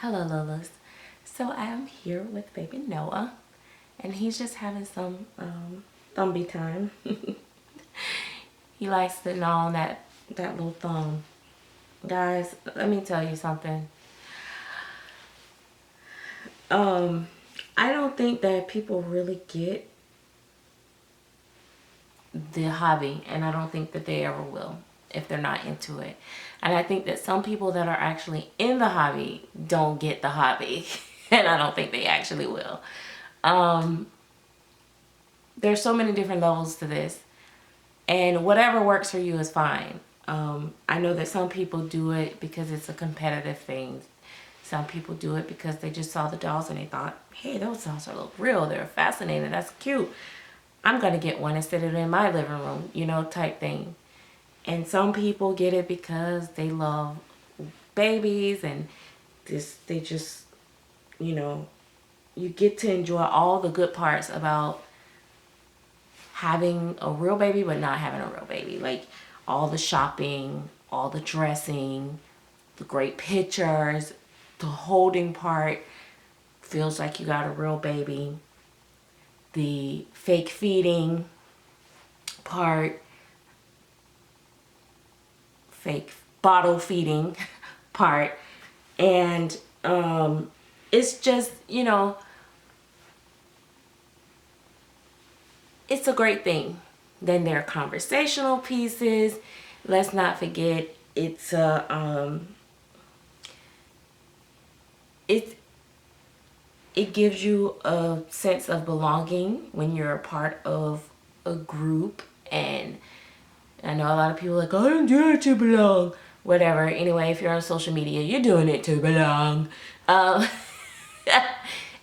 Hello, Lolas. So I am here with baby Noah, and he's just having some thumbie time. He likes to gnaw on that little thumb. Guys, let me tell you something. I don't think that people really get the hobby, and I don't think that they ever will if they're not into it. And I think that some people that are actually in the hobby don't get the hobby, and I don't think they actually will. There's so many different levels to this, and whatever works for you is fine. I know that some people do it because it's a competitive thing. Some people do it because they just saw the dolls and they thought, hey, those dolls are look real, they're fascinating, that's cute, I'm gonna get one and sit it in my living room, you know, type thing. And some people get it because they love babies and they just, you know, you get to enjoy all the good parts about having a real baby but not having a real baby. Like all the shopping, all the dressing, the great pictures, the holding part feels like you got a real baby. The fake feeding part, fake bottle feeding part, and it's just, you know, it's a great thing. Then there are conversational pieces. Let's not forget, it's a it gives you a sense of belonging when you're a part of a group. And I know a lot of people are like, I don't do it to belong. Whatever. Anyway, if you're on social media, you're doing it to belong. That's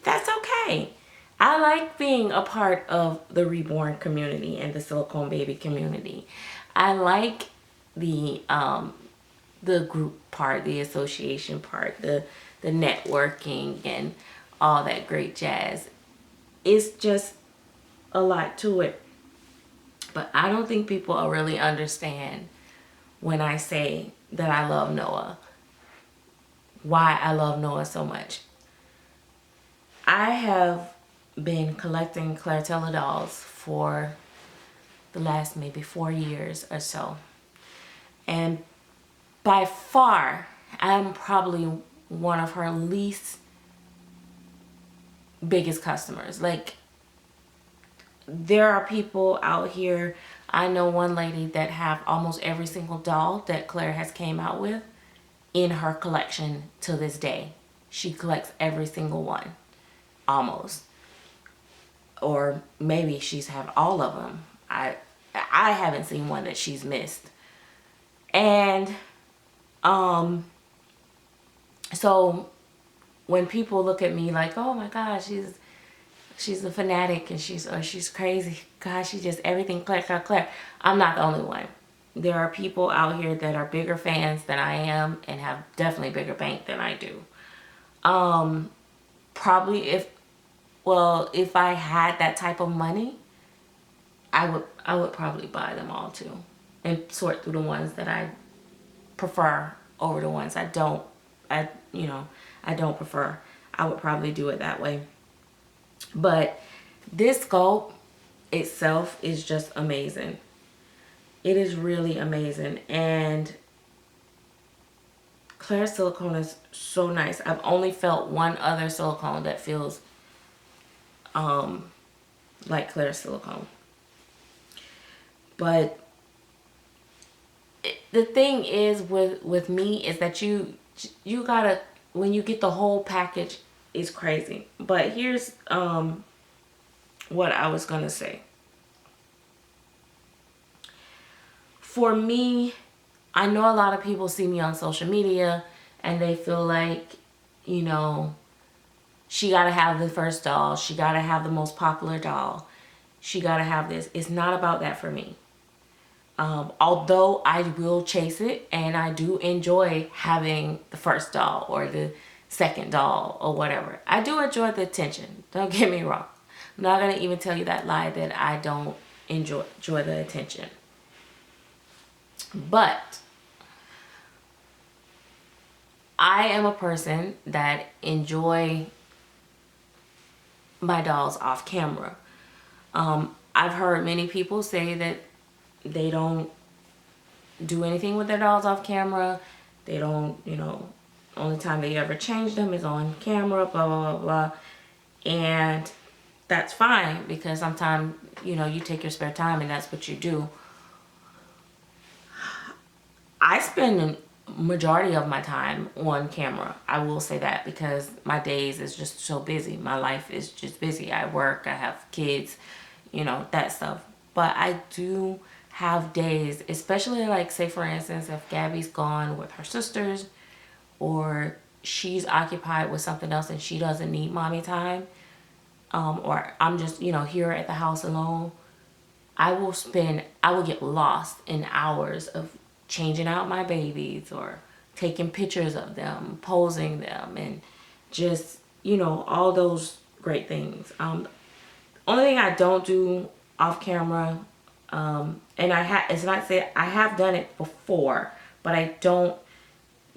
okay. I like being a part of the reborn community and the silicone baby community. I like the group part, the association part, the networking and all that great jazz. It's just a lot to it. But I don't think people really understand when I say that I love Noah, why I love Noah so much. I have been collecting Clairtella dolls for the last maybe 4 years or so. And by far, I'm probably one of her least biggest customers. Like, there are people out here, I know one lady that have almost every single doll that Claire has came out with in her collection to this day. She collects every single one, almost. Or maybe she's have all of them. I haven't seen one that she's missed. And so when people look at me like, oh my gosh, she's a fanatic and she's crazy, gosh, she just everything Claire, Claire, Claire, I'm not the only one. There are people out here that are bigger fans than I am and have definitely bigger bank than I do. Probably if I had that type of money, I would probably buy them all too and sort through the ones that I prefer over the ones I don't prefer. I would probably do it that way. But this sculpt itself is just amazing. It is really amazing. And Claire silicone is so nice. I've only felt one other silicone that feels like Claire silicone. But the thing is with me is that you gotta, when you get the whole package, it's crazy. But here's what I was gonna say. For me, I know a lot of people see me on social media and they feel like, you know, she gotta have the first doll, she gotta have the most popular doll, she gotta have this. It's not about that for me. Although I will chase it and I do enjoy having the first doll or the second doll or whatever. I do enjoy the attention. Don't get me wrong. I'm not going to even tell you that lie that I don't enjoy the attention. But I am a person that enjoy my dolls off camera. I've heard many people say that they don't do anything with their dolls off camera. They don't, only time they ever change them is on camera, blah, blah, blah, blah. And that's fine, because sometimes, you take your spare time and that's what you do. I spend a majority of my time on camera. I will say that, because my days is just so busy. My life is just busy. I work, I have kids, that stuff. But I do have days, especially like, say for instance, if Gabby's gone with her sisters, or she's occupied with something else and she doesn't need mommy time, or I'm just, here at the house alone, I will get lost in hours of changing out my babies, or taking pictures of them, posing them, and just, all those great things. Only thing I don't do off camera, and it's not say I have done it before, but I don't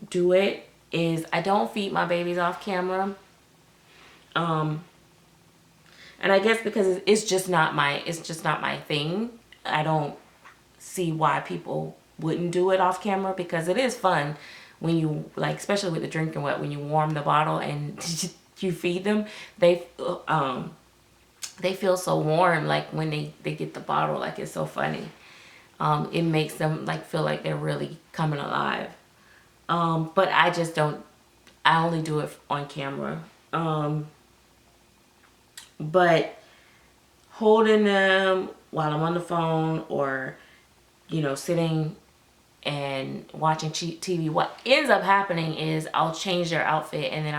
do it, is I don't feed my babies off camera. And I guess because it's just not my thing. I don't see why people wouldn't do it off camera, because it is fun when you, like, especially with the drinking wet, when you warm the bottle and you feed them, they feel so warm, like when they get the bottle. Like, it's so funny. It makes them like feel like they're really coming alive. But I just don't, I only do it on camera. But holding them while I'm on the phone, or, sitting and watching TV, what ends up happening is I'll change their outfit, and then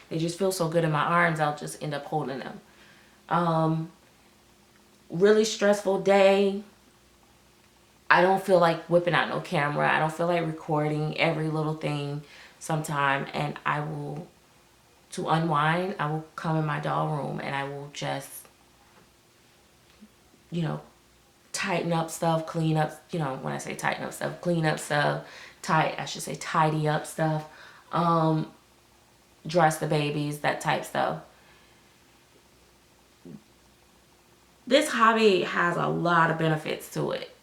they just feel so good in my arms, I'll just end up holding them. Really stressful day, I don't feel like whipping out no camera. I don't feel like recording every little thing sometime. And to unwind, I will come in my doll room and I will just, tighten up stuff, clean up, when I say tighten up stuff, clean up stuff, tidy up stuff, dress the babies, that type stuff. This hobby has a lot of benefits to it.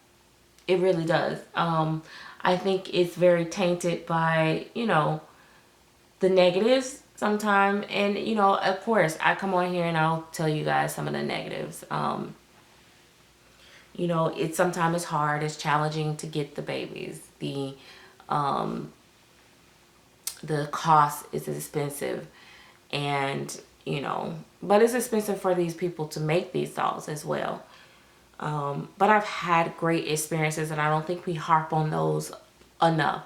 It really does. I think it's very tainted by, the negatives sometimes. And, of course, I come on here and I'll tell you guys some of the negatives. Sometimes it's hard, it's challenging to get the babies. The cost is expensive, and, but it's expensive for these people to make these dolls as well. But I've had great experiences, and I don't think we harp on those enough.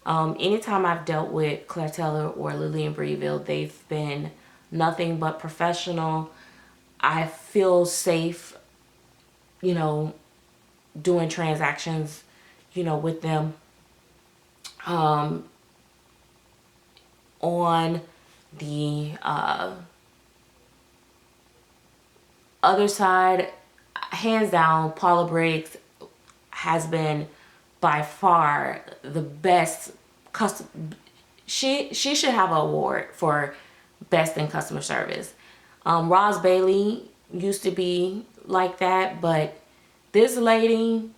Anytime I've dealt with Claire Taylor or Lillian Breeville, they've been nothing but professional. I feel safe, doing transactions, with them. On the other side, hands down, Paula Briggs has been by far the best she should have an award for best in customer service. Roz Bailey used to be like that, but this lady,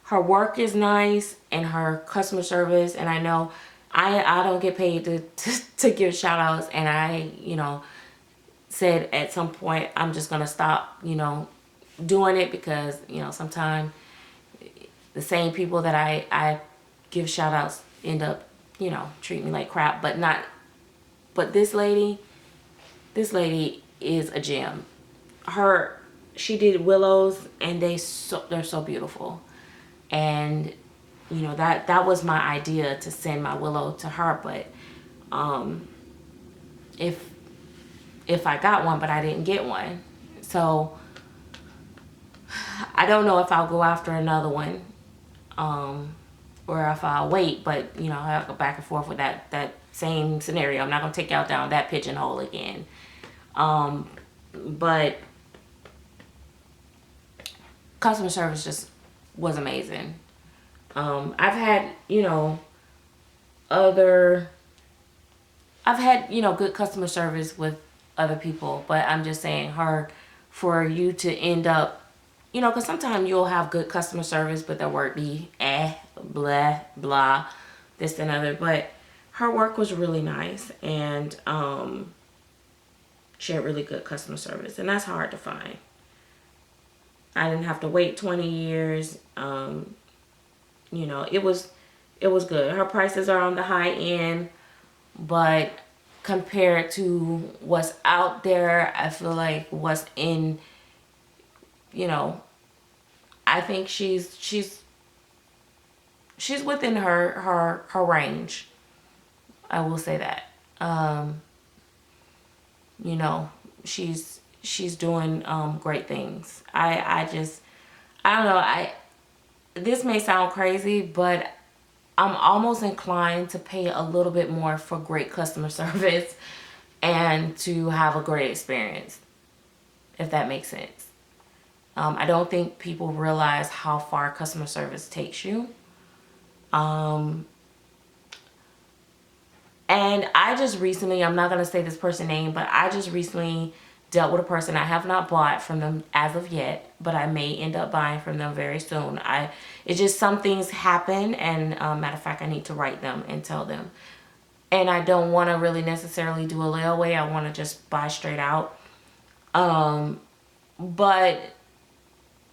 her work is nice, and her customer service, and I know I don't get paid to give shout outs, and I, said at some point I'm just gonna stop, doing it, because, sometimes the same people that I give shout outs end up, treat me like crap. But this lady is a gem. She did willows, and they're so beautiful. And that was my idea, to send my willow to her. But if I got one, but I didn't get one, so I don't know if I'll go after another one, or if I'll wait. But I'll go back and forth with that same scenario. I'm not gonna take y'all down that pigeonhole again. But customer service just was amazing. I've had, other I've had, you know, good customer service with other people, but I'm just saying her, for you to end up, you know, because sometimes you'll have good customer service, but the work be blah, blah, this and other. But her work was really nice, and she had really good customer service, and that's hard to find. I didn't have to wait 20 years. You know, it was good. Her prices are on the high end, but compared to what's out there, I feel like what's in, you know, I think she's within her range. I will say that. You know, she's doing great things. I don't know. This may sound crazy, but I'm almost inclined to pay a little bit more for great customer service and to have a great experience, if that makes sense. I don't think people realize how far customer service takes you. And I just recently, I'm not going to say this person's name, but I just recently dealt with a person. I have not bought from them as of yet, but I may end up buying from them very soon. It's just some things happen, and matter of fact, I need to write them and tell them. And I don't want to really necessarily do a layaway. I want to just buy straight out. But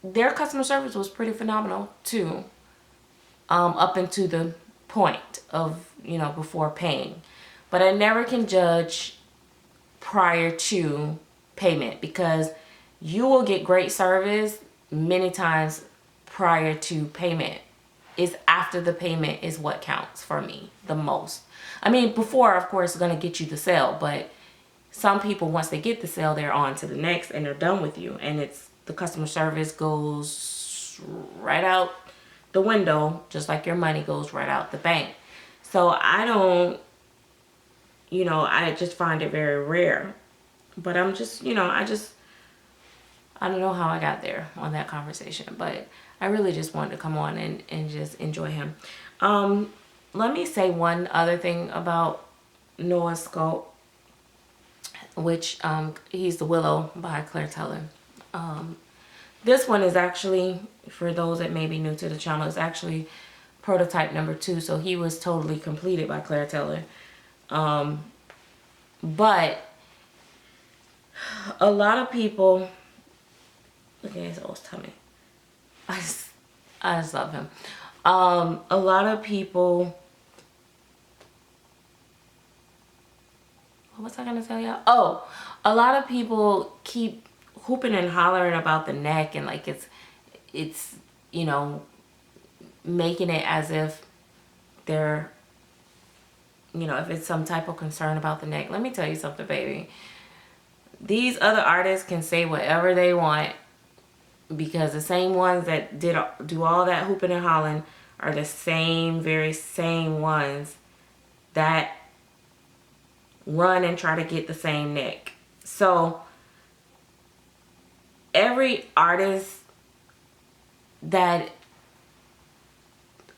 their customer service was pretty phenomenal too, up into the point of, you know, before paying. But I never can judge prior to payment, because you will get great service many times prior to payment. It's after the payment is what counts for me the most. I mean, before, of course, is going to get you the sale, but some people, once they get the sale, they're on to the next and they're done with you, and it's the customer service goes right out the window, just like your money goes right out the bank. So I don't, you know, I just find it very rare. But I'm just, you know, I don't know how I got there on that conversation, but I really just wanted to come on and just enjoy him. Let me say one other thing about Noah's Sculpt, which he's the Willow by Claire Teller. This one is actually, for those that may be new to the channel, is actually prototype number 2. So he was totally completed by Claire Teller. But a lot of people, look at his old tummy. I just love him. A lot of people, what was I gonna tell y'all? Oh, a lot of people keep hooping and hollering about the neck, and like it's you know, making it as if they're, you know, if it's some type of concern about the neck. Let me tell you something, baby. These other artists can say whatever they want, because the same ones that do all that hooping and hollering are the very same ones that run and try to get the same neck. So every artist that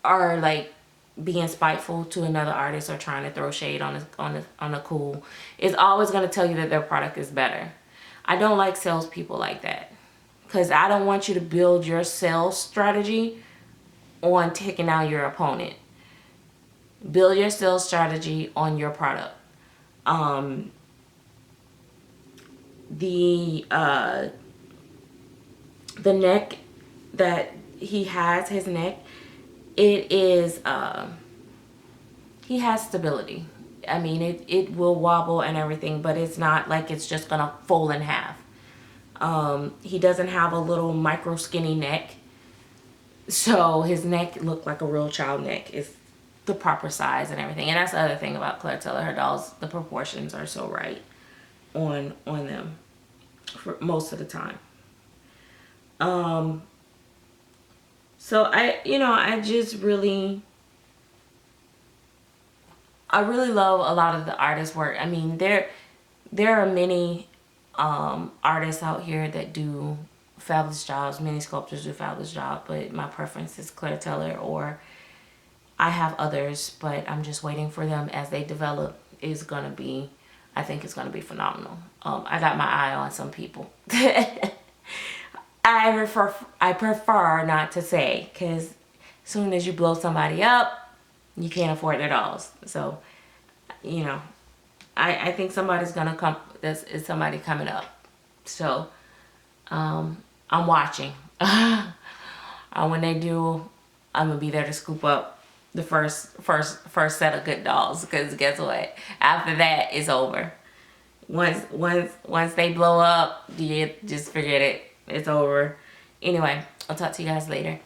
are like being spiteful to another artist or trying to throw shade on a cool is always going to tell you that their product is better. I don't like salespeople like that, because I don't want you to build your sales strategy on taking out your opponent. Build your sales strategy on your product. The neck that he has, his neck, it is, he has stability. I mean, it will wobble and everything, but it's not like it's just gonna fold in half. He doesn't have a little micro skinny neck, so his neck looked like a real child neck. It's the proper size and everything. And that's the other thing about Claire Teller. Her dolls, the proportions are so right on them for most of the time. So I really love a lot of the artist work. I mean, there are many artists out here that do fabulous jobs. Many sculptors do fabulous jobs, but my preference is Claire Teller, or I have others, but I'm just waiting for them as they develop is gonna be, I think it's gonna be phenomenal. I got my eye on some people. I prefer not to say, because as soon as you blow somebody up, you can't afford their dolls. So, you know, I think somebody's gonna come. Is somebody coming up. So, I'm watching. When they do, I'm gonna be there to scoop up the first set of good dolls. Because guess what? After that, it's over. Once they blow up, you just forget it. It's over. Anyway, I'll talk to you guys later.